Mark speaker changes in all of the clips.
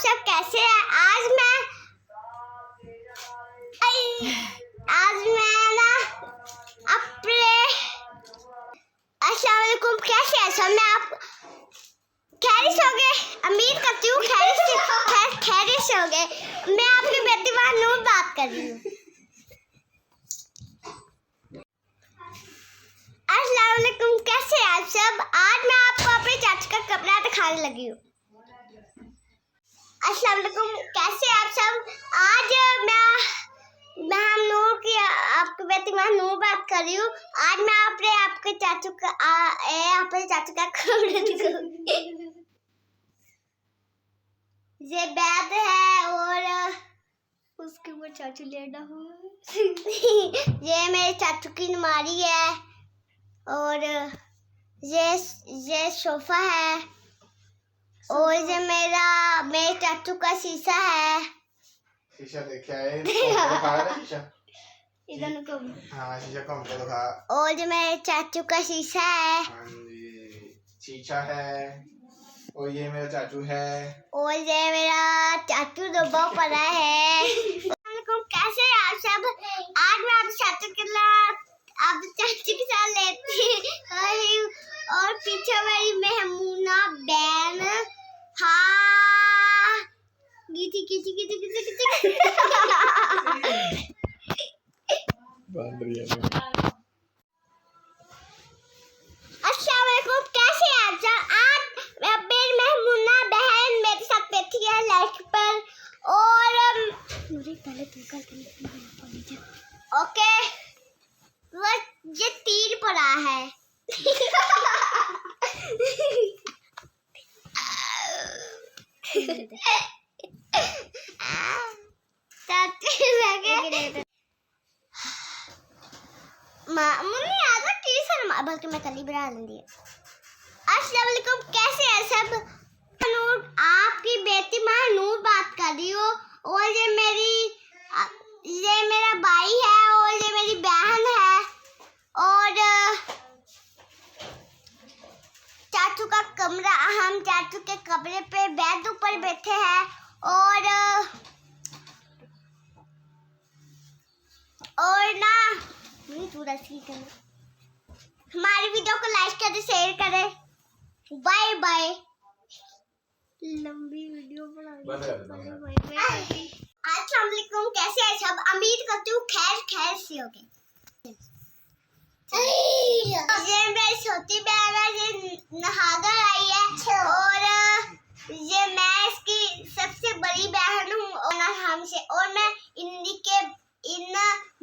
Speaker 1: सब कैसे हैं? आज मैं ना अपने अस्सलाम वालेकुम, कैसे हैं सब? मैं आप खैरियत से होंगे, उम्मीद करती हूँ खैरियत से होंगे। मैं आपकी बेटी नूर बात कर रही हूँ। अस्सलाम वालेकुम, कैसे हैं आप सब? आज मैं आपको अपने चाची का कपड़ा दिखाने लगी हूँ। अस्सलाम वालेकुम, कैसे हैं आप सब? आज मैं हम नूर की आपकी बेटी नूर बात कर रही हूँ। आज मैं आपके चाचू का कपड़ा दिखाऊंगी। ये बैग है और उसके ऊपर चाचू लेटा हुआ। ये मेरे चाचू की अलमारी है और ये सोफा है और ये मेरे चाचू का शीशा है।
Speaker 2: शीशा देखा है? शीशा
Speaker 1: इधर को।
Speaker 2: हाँ, शीशा कौन सा दिखा?
Speaker 1: और ये मेरे चाचू का शीशा है।
Speaker 2: हाँ जी, शीशा है। और ये मेरा चाचू है। और
Speaker 1: ये मेरा चाचू दबा पड़ा है। कैसे आप सब? आज मैं आपके चाचू के साथ लेती हूँ और पीछे मेरी महमूना बहन। हाँ, गीती अस्सलाम वालेकुम, कैसे हैं आप सब? आज मेरी महमूना बहन मेरे साथ बैठी है लाइक पर और मुझे पहले ओके, वो ये तीर पड़ा है। मुन्नी आजा टीचर बल्कि मैं कल ही बना लूंगी। अस्सलाम वालेकुम, कैसे हैं सब? नूर, आपकी बेटी नूर बात कर रही हो और ये मेरा भाई है और ये मेरी बहन है और चाचू का कमरा, हम चाचू के कमरे पे बेड ऊपर बैठे हैं और ना थोड़ा सी हमारी वीडियो को लाइक करें, शेयर करें। Bye bye. लंबी वीडियो बना। अस्सलाम वालेकुम, कैसे हैं सब? उम्मीद करती हूँ खैर से होंगे। ये मेरी छोटी बहन है, ये नहाकर आई है और ये मैं इसकी सबसे बड़ी बहन हूँ और मैं इन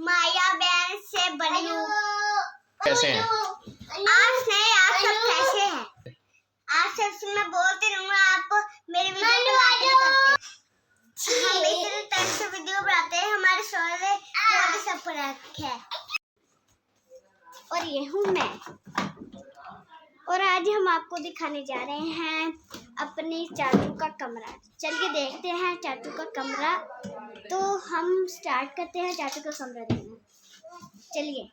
Speaker 1: माया बहन से बड़ी हूँ।
Speaker 2: कैसे हैं?
Speaker 1: आप सब कैसे हैं? आप सबसे मैं बोलती रहूँगा, आप मेरी वीडियो को हम इतने टाइम से वीडियो बनाते हैं, हमारे शोरे सब पर है और ये हूँ मैं। और आज हम आपको दिखाने जा रहे हैं अपने चाचू का कमरा। चलिए देखते हैं चाचू का कमरा। तो हम स्टार्ट करते हैं चाचू का कमरा देखना। चलिए,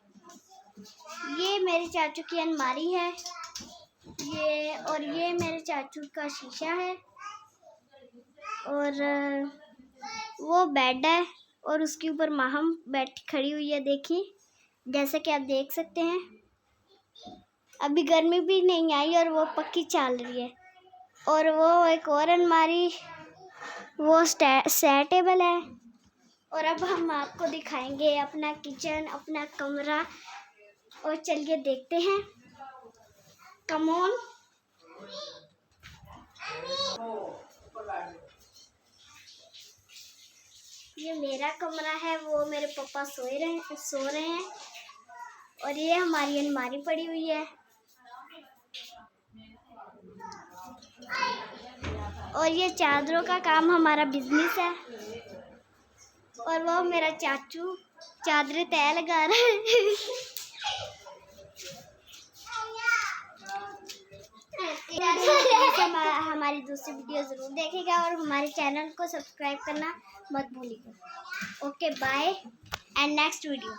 Speaker 1: ये मेरे चाचू की अलमारी है, ये मेरे चाचू का शीशा है और वो बेड है और उसके ऊपर माहम खड़ी हुई है। देखिए, जैसे कि आप देख सकते हैं, अभी गर्मी भी नहीं आई और वो पक्की चल रही है। और वो एक और अलमारी, वो सेटेबल है। और अब हम आपको दिखाएंगे अपना किचन, अपना कमरा। और चलिए देखते हैं। Come on. ये मेरा कमरा है, वो मेरे पापा सो रहे हैं और ये हमारी अलमारी पड़ी हुई है और ये चादरों का काम हमारा बिजनेस है। और वो मेरा चाचू चादरें तय लगा रहा है। हमारी दूसरी वीडियो जरूर देखेगा और हमारे चैनल को सब्सक्राइब करना मत भूलिएगा। Okay, bye and next video.